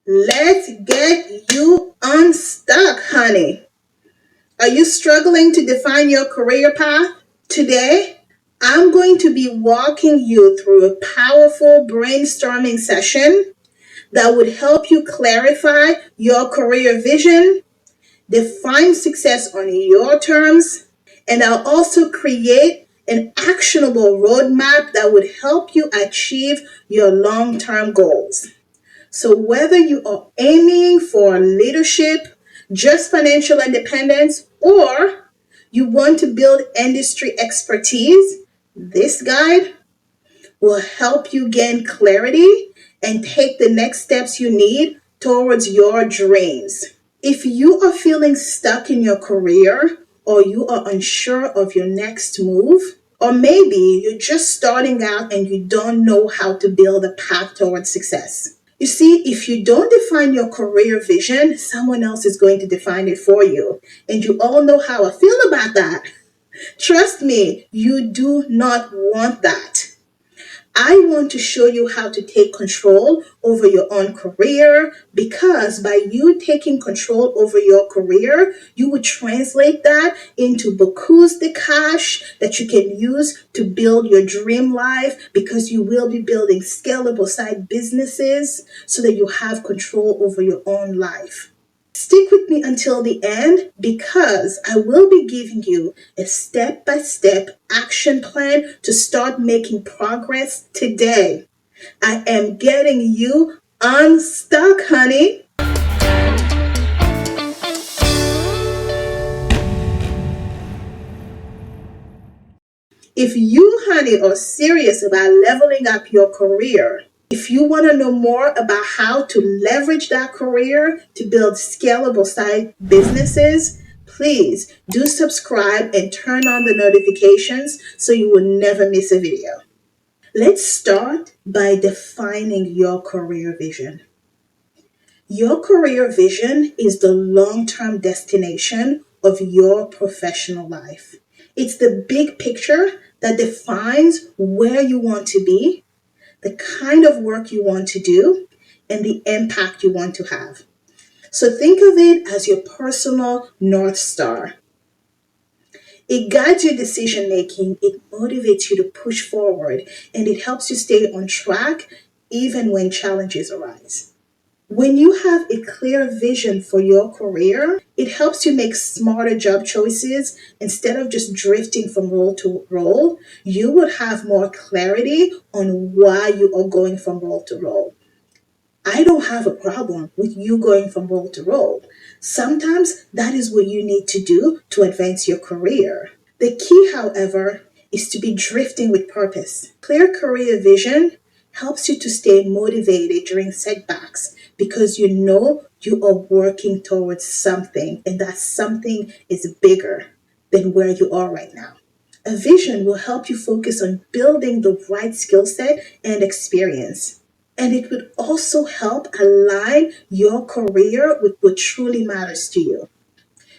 Let's get you unstuck, honey. Are you struggling to define your career path? Today, I'm going to be walking you through a powerful brainstorming session that would help you clarify your career vision, define success on your terms, and I'll also create an actionable roadmap that would help you achieve your long term goals. So, whether you are aiming for leadership, just financial independence, or you want to build industry expertise, this guide will help you gain clarity and take the next steps you need towards your dreams. If you are feeling stuck in your career, or you are unsure of your next move, or maybe you're just starting out and you don't know how to build a path towards success. You see, if you don't define your career vision, someone else is going to define it for you. And you all know how I feel about that. Trust me, you do not want that. I want to show you how to take control over your own career, because by you taking control over your career, you would translate that into beaucoup de cash that you can use to build your dream life, because you will be building scalable side businesses so that you have control over your own life. Stick with me until the end, because I will be giving you a step by step action plan to start making progress today. I am getting you unstuck, honey. If you, honey, are serious about leveling up your career, if you want to know more about how to leverage that career to build scalable side businesses, please do subscribe and turn on the notifications so you will never miss a video. Let's start by defining your career vision. Your career vision is the long term destination of your professional life. It's the big picture that defines where you want to be, the kind of work you want to do, and the impact you want to have. So think of it as your personal North Star. It guides your decision making, it motivates you to push forward, and it helps you stay on track even when challenges arise. When you have a clear vision for your career, it helps you make smarter job choices. Instead of just drifting from role to role, you would have more clarity on why you are going from role to role. I don't have a problem with you going from role to role. Sometimes that is what you need to do to advance your career. The key, however, is to be drifting with purpose. Clear career vision helps you to stay motivated during setbacks, because you know you are working towards something, and that something is bigger than where you are right now. A vision will help you focus on building the right skill set and experience. And it would also help align your career with what truly matters to you.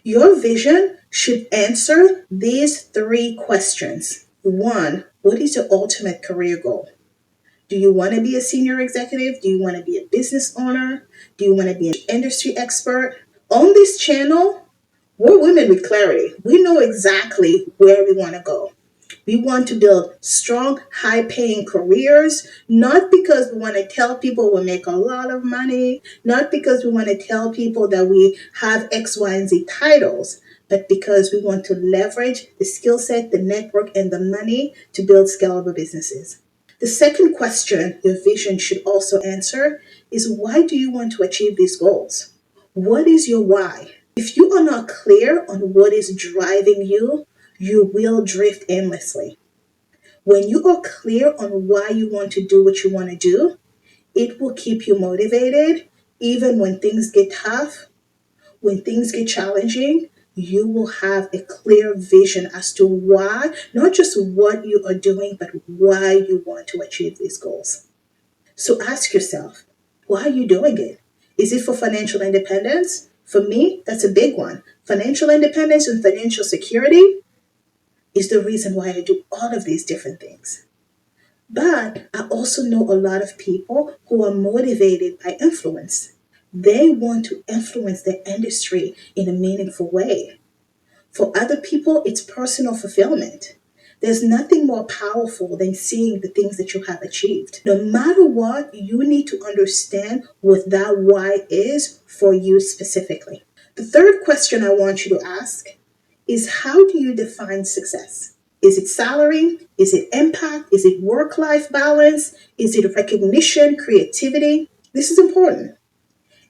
Your vision should answer these three questions. One, what is your ultimate career goal? Do you want to be a senior executive? Do you want to be a business owner? Do you want to be an industry expert? On this channel, we're women with clarity. We know exactly where we want to go. We want to build strong, high paying careers, not because we want to tell people we make a lot of money, not because we want to tell people that we have X, Y, and Z titles, but because we want to leverage the skill set, the network, and the money to build scalable businesses. The second question your vision should also answer is, why do you want to achieve these goals? What is your why? If you are not clear on what is driving you, you will drift aimlessly. When you are clear on why you want to do what you want to do, it will keep you motivated even when things get tough, when things get challenging. You will have a clear vision as to why, not just what you are doing, but why you want to achieve these goals. So ask yourself, why are you doing it? Is it for financial independence? For me, that's a big one. Financial independence and financial security is the reason why I do all of these different things. But I also know a lot of people who are motivated by influence. They want to influence the industry in a meaningful way. For other people, it's personal fulfillment. There's nothing more powerful than seeing the things that you have achieved. No matter what, you need to understand what that why is for you specifically. The third question I want you to ask is, how do you define success? Is it salary? Is it impact? Is it work life balance? Is it recognition, creativity? This is important.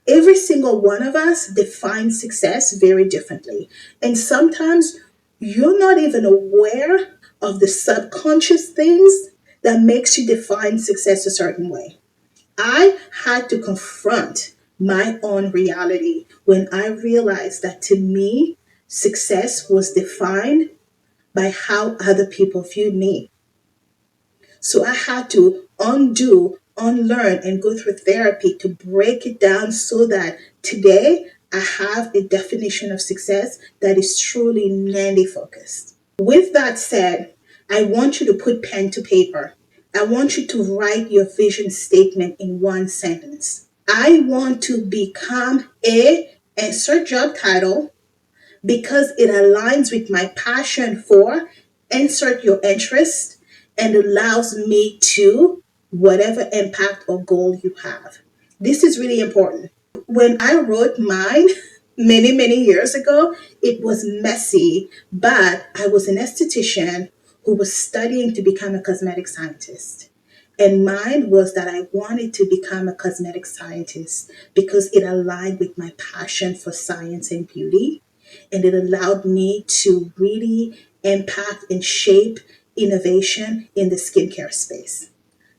Every single one of us defines success very differently. And sometimes you're not even aware of the subconscious things that makes you define success a certain way. I had to confront my own reality when I realized that to me, success was defined by how other people viewed me. So I had to undo, unlearn, and go through therapy to break it down so that today I have a definition of success that is truly Nandy focused. With that said, I want you to put pen to paper. I want you to write your vision statement in one sentence. I want to become a insert job title because it aligns with my passion for insert your interest and allows me to whatever impact or goal you have. This is really important. When I wrote mine many years ago, it was messy, but I was an esthetician who was studying to become a cosmetic scientist. And mine was that I wanted to become a cosmetic scientist because it aligned with my passion for science and beauty. And it allowed me to really impact and shape innovation in the skincare space.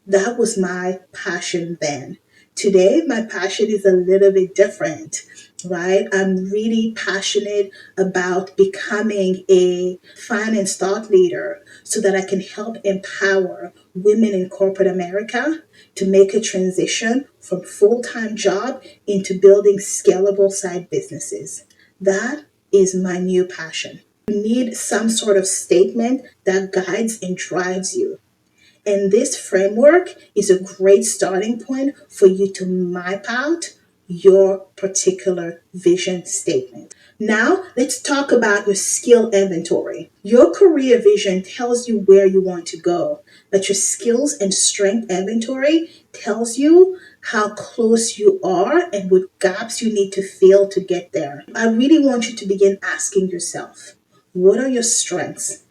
That was my passion then. Today, my passion is a little bit different, right? I'm really passionate about becoming a finance thought leader so that I can help empower women in corporate America to make a transition from full-time job into building scalable side businesses. That is my new passion. You need some sort of statement that guides and drives you. And this framework is a great starting point for you to map out your particular vision statement. Now, let's talk about your skill inventory. Your career vision tells you where you want to go, but your skills and strength inventory tells you how close you are and what gaps you need to fill to get there. I really want you to begin asking yourself, what are your strengths?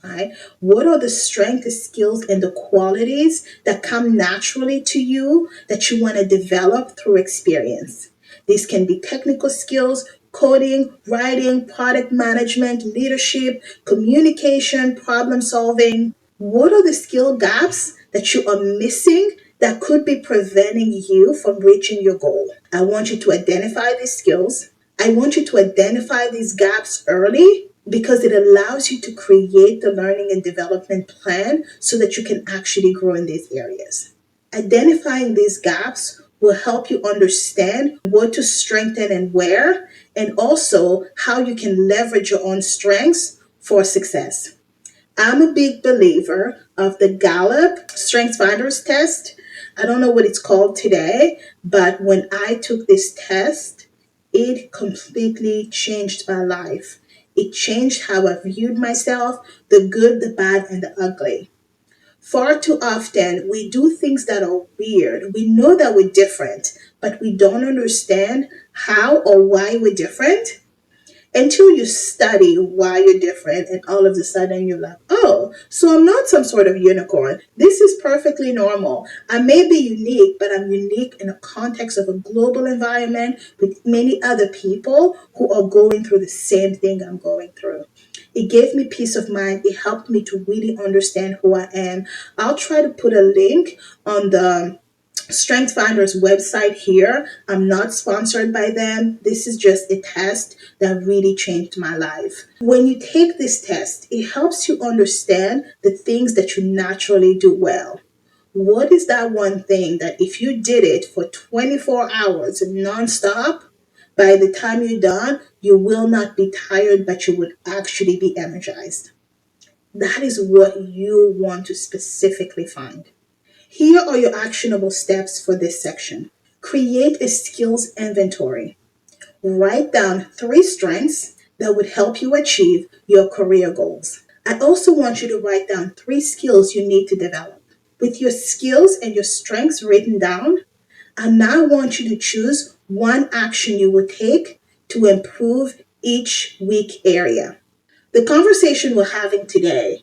Right? What are the strengths, skills, and the qualities that come naturally to you that you want to develop through experience? These can be technical skills, coding, writing, product management, leadership, communication, problem solving. What are the skill gaps that you are missing that could be preventing you from reaching your goal? I want you to identify these skills. I want you to identify these gaps early because it allows you to create the learning and development plan so that you can actually grow in these areas. Identifying these gaps will help you understand what to strengthen and where, and also how you can leverage your own strengths for success. I'm a big believer of the Gallup Strengths Finders test. I don't know what it's called today, but when I took this test, it completely changed my life. It changed how I viewed myself, the good, the bad, and the ugly. Far too often, we do things that are weird. We know that we're different, but we don't understand how or why we're different until you study why you're different, and all of a sudden you're like, oh, so I'm not some sort of unicorn. This is perfectly normal. I may be unique, but I'm unique in a context of a global environment with many other people who are going through the same thing I'm going through. It gave me peace of mind. It helped me to really understand who I am. I'll try to put a link on the Strength Finders website here. I'm not sponsored by them. This is just a test that really changed my life. When you take this test, it helps you understand the things that you naturally do well. What is that one thing that if you did it for 24 hours nonstop, by the time you're done, you will not be tired, but you would actually be energized? That is what you want to specifically find. Here are your actionable steps for this section. Create a skills inventory. Write down 3 strengths that would help you achieve your career goals. I also want you to write down 3 skills you need to develop. With your skills and your strengths written down, I now want you to choose one action you will take to improve each weak area. The conversation we're having today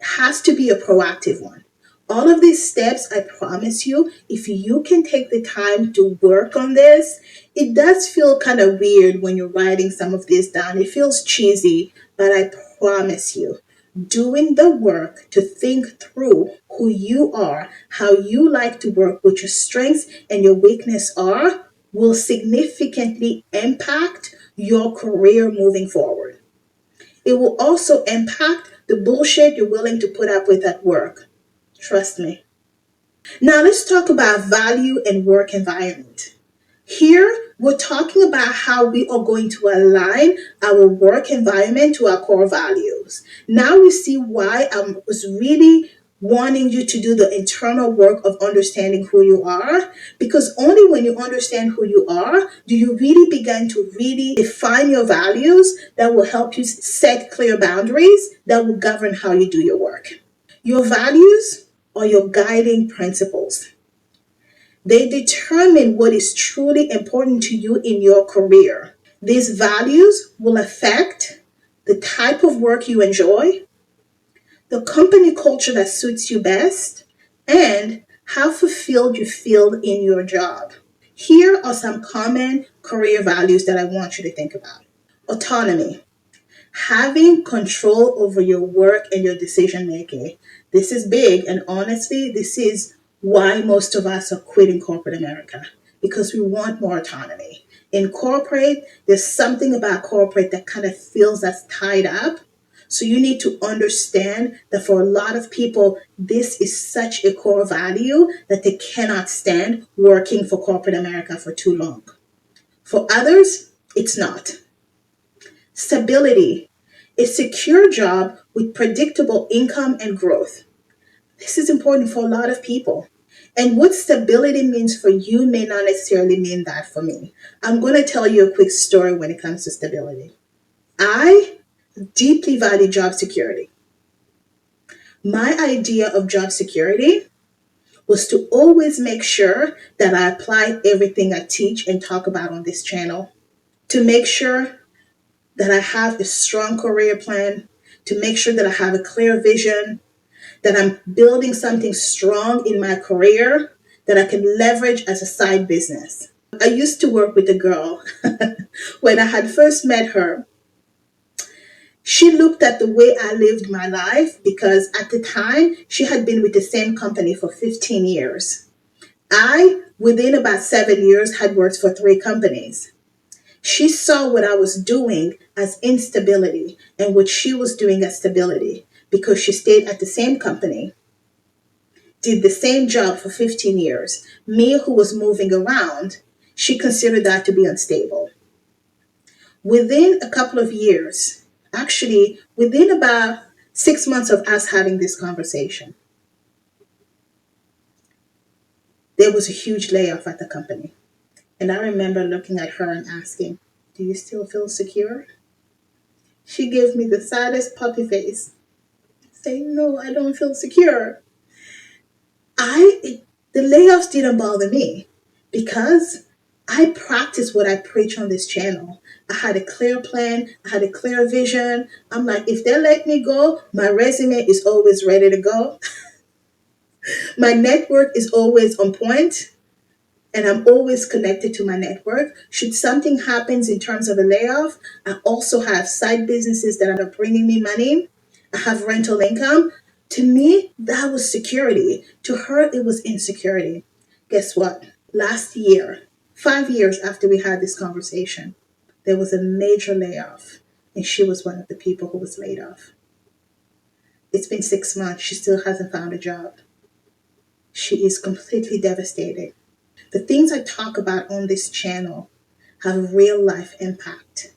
has to be a proactive one. All of these steps, I promise you, if you can take the time to work on this, it does feel kind of weird when you're writing some of this down. It feels cheesy, but I promise you, doing the work to think through who you are, how you like to work, what your strengths and your weakness are, will significantly impact your career moving forward. It will also impact the bullshit you're willing to put up with at work. Trust me. Now let's talk about value and work environment. Here, we're talking about how we are going to align our work environment to our core values. Now we see why I was really wanting you to do the internal work of understanding who you are, because only when you understand who you are do you really begin to really define your values that will help you set clear boundaries that will govern how you do your work. Your values are your guiding principles. They determine what is truly important to you in your career. These values will affect the type of work you enjoy, the company culture that suits you best, and how fulfilled you feel in your job. Here are some common career values that I want you to think about. Autonomy. Having control over your work and your decision making. This is big, and honestly, this is why most of us are quitting corporate America, because we want more autonomy. In corporate, there's something about corporate that kind of feels us tied up. So you need to understand that for a lot of people, this is such a core value that they cannot stand working for corporate America for too long. For others, it's not. Stability. A secure job with predictable income and growth. This is important for a lot of people. And what stability means for you may not necessarily mean that for me. I'm going to tell you a quick story when it comes to stability. I deeply value job security. My idea of job security was to always make sure that I apply everything I teach and talk about on this channel, to make sure that I have a strong career plan, to make sure that I have a clear vision, that I'm building something strong in my career that I can leverage as a side business. I used to work with a girl. When I had first met her, she looked at the way I lived my life because at the time she had been with the same company for 15 years. I, within about 7 years, had worked for 3 companies. She saw what I was doing as instability and what she was doing as stability because she stayed at the same company, did the same job for 15 years. Me, who was moving around, she considered that to be unstable. Within a couple of years, actually, within about 6 months of us having this conversation, there was a huge layoff at the company. And I remember looking at her and asking, "Do you still feel secure?" She gave me the saddest puppy face, saying, "No, I don't feel secure." The layoffs didn't bother me because I practice what I preach on this channel. I had a clear plan, I had a clear vision. I'm like, if they let me go, my resume is always ready to go. My network is always on point, and I'm always connected to my network. Should something happens in terms of a layoff, I also have side businesses that are bringing me money. I have rental income. To me, that was security. To her, it was insecurity. Guess what? Last year, 5 years after we had this conversation, there was a major layoff, and she was one of the people who was laid off. It's been 6 months. She still hasn't found a job. She is completely devastated. The things I talk about on this channel have real life impact.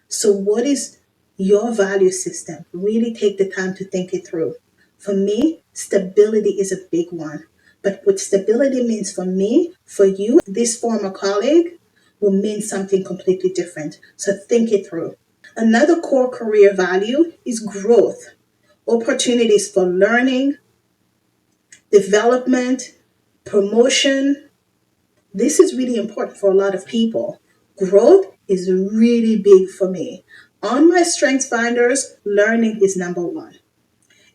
So, what is your value system? Really take the time to think it through. For me, stability is a big one. But what stability means for me, for you, this former colleague, will mean something completely different. So think it through. Another core career value is growth, opportunities for learning, development, promotion. This is really important for a lot of people. Growth is really big for me. On my strengths finders, learning is number one.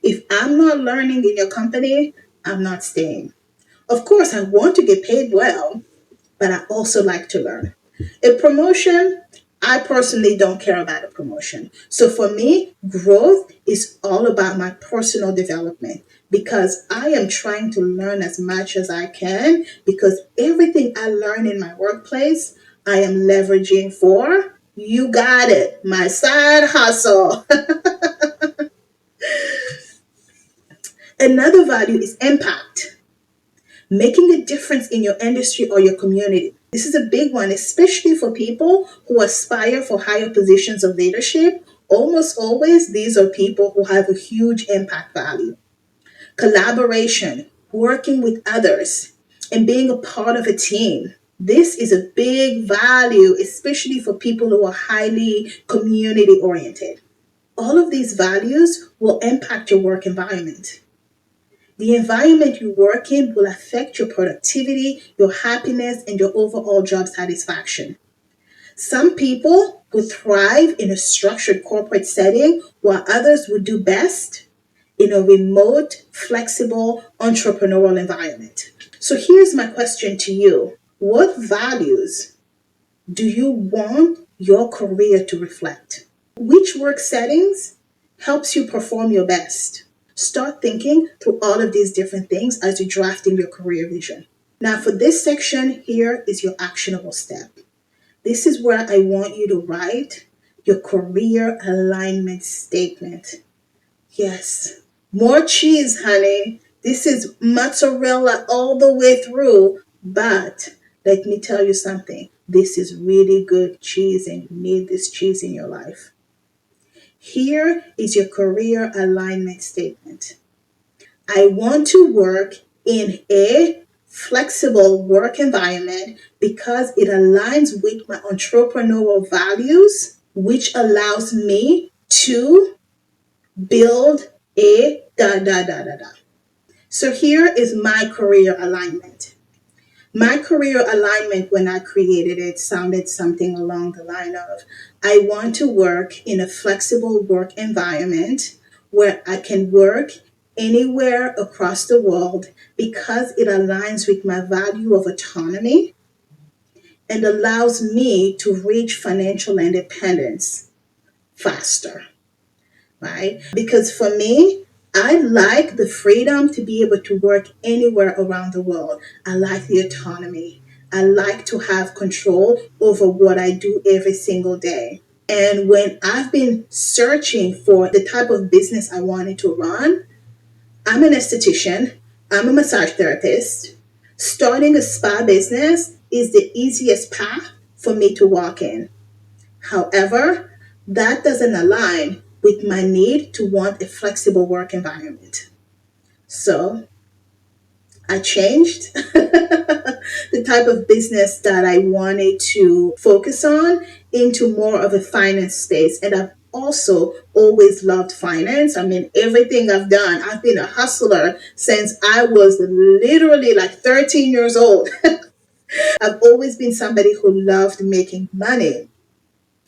If I'm not learning in your company, I'm not staying. Of course, I want to get paid well, but I also like to learn. A promotion, I personally don't care about a promotion. So for me, growth is all about my personal development because I am trying to learn as much as I can because everything I learn in my workplace, I am leveraging for, you got it, my side hustle. Another value is impact, making a difference in your industry or your community. This is a big one, especially for people who aspire for higher positions of leadership. Almost always, these are people who have a huge impact value. Collaboration, working with others, and being a part of a team. This is a big value, especially for people who are highly community oriented. All of these values will impact your work environment. The environment you work in will affect your productivity, your happiness, and your overall job satisfaction. Some people will thrive in a structured corporate setting, while others would do best in a remote, flexible, entrepreneurial environment. So here's my question to you. What values do you want your career to reflect? Which work settings helps you perform your best? Start thinking through all of these different things as you're drafting your career vision. Now, for this section, here is your actionable step. This is where I want you to write your career alignment statement. Yes, more cheese, honey. This is mozzarella all the way through. But let me tell you something. This is really good cheese, and you need this cheese in your life. Here is your career alignment statement. I want to work in a flexible work environment because it aligns with my entrepreneurial values, which allows me to build a da da da da da. So here is my career alignment. My career alignment, when I created it, sounded something along the line of I want to work in a flexible work environment where I can work anywhere across the world because it aligns with my value of autonomy and allows me to reach financial independence faster, right? Because for me, I like the freedom to be able to work anywhere around the world. I like the autonomy. I like to have control over what I do every single day. And when I've been searching for the type of business I wanted to run, I'm an esthetician, I'm a massage therapist. Starting a spa business is the easiest path for me to walk in. However, that doesn't align with my need to want a flexible work environment. So I changed the type of business that I wanted to focus on into more of a finance space. And I've also always loved finance. I mean, everything I've done, I've been a hustler since I was literally like 13 years old. I've always been somebody who loved making money.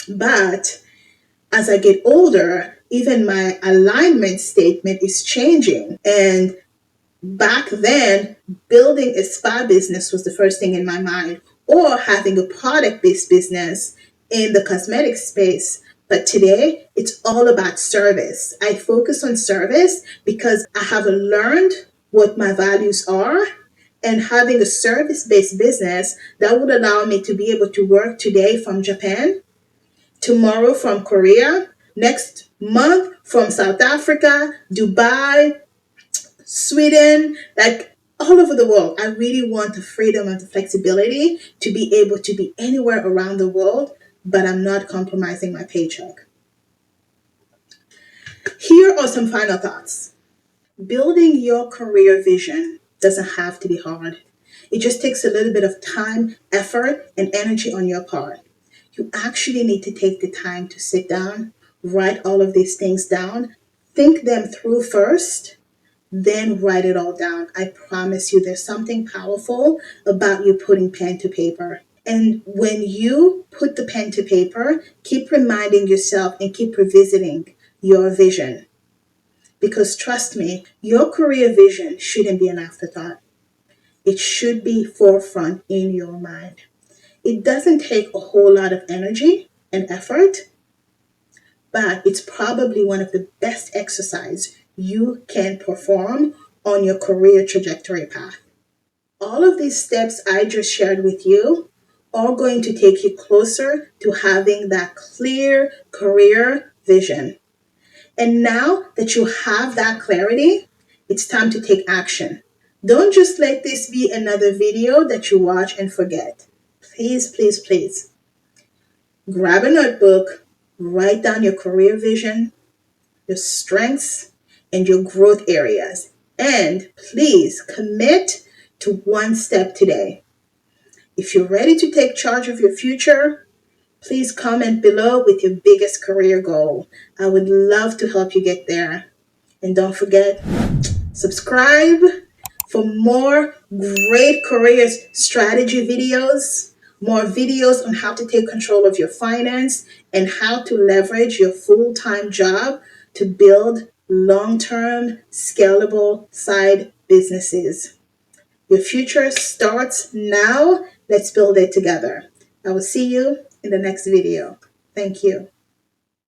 But as I get older, even my alignment statement is changing. And back then, building a spa business was the first thing in my mind, or having a product based business in the cosmetic space. But today, it's all about service. I focus on service because I have learned what my values are. And having a service based business that would allow me to be able to work today from Japan, tomorrow from Korea, next month from South Africa, Dubai, Sweden, like all over the world. I really want the freedom and the flexibility to be able to be anywhere around the world, but I'm not compromising my paycheck. Here are some final thoughts. Building your career vision Doesn't have to be hard. It just takes a little bit of time, effort, and energy on your part. You actually need to take the time to sit down, write all of these things down, think them through first, then write it all down. I promise you, there's something powerful about you putting pen to paper. And when you put the pen to paper, keep reminding yourself and keep revisiting your vision. Because trust me, your career vision shouldn't be an afterthought. It should be forefront in your mind. It doesn't take a whole lot of energy and effort, but it's probably one of the best exercise you can perform on your career trajectory path. All of these steps I just shared with you are going to take you closer to having that clear career vision. And now that you have that clarity, it's time to take action. Don't just let this be another video that you watch and forget. Please, please, please grab a notebook, write down your career vision, your strengths, and your growth areas. And please commit to one step today. If you're ready to take charge of your future, please comment below with your biggest career goal. I would love to help you get there. And don't forget, subscribe for more great career strategy videos, more videos on how to take control of your finance and how to leverage your full-time job to build long-term scalable side businesses. Your future starts now. Let's build it together. I will see you in the next video. Thank you.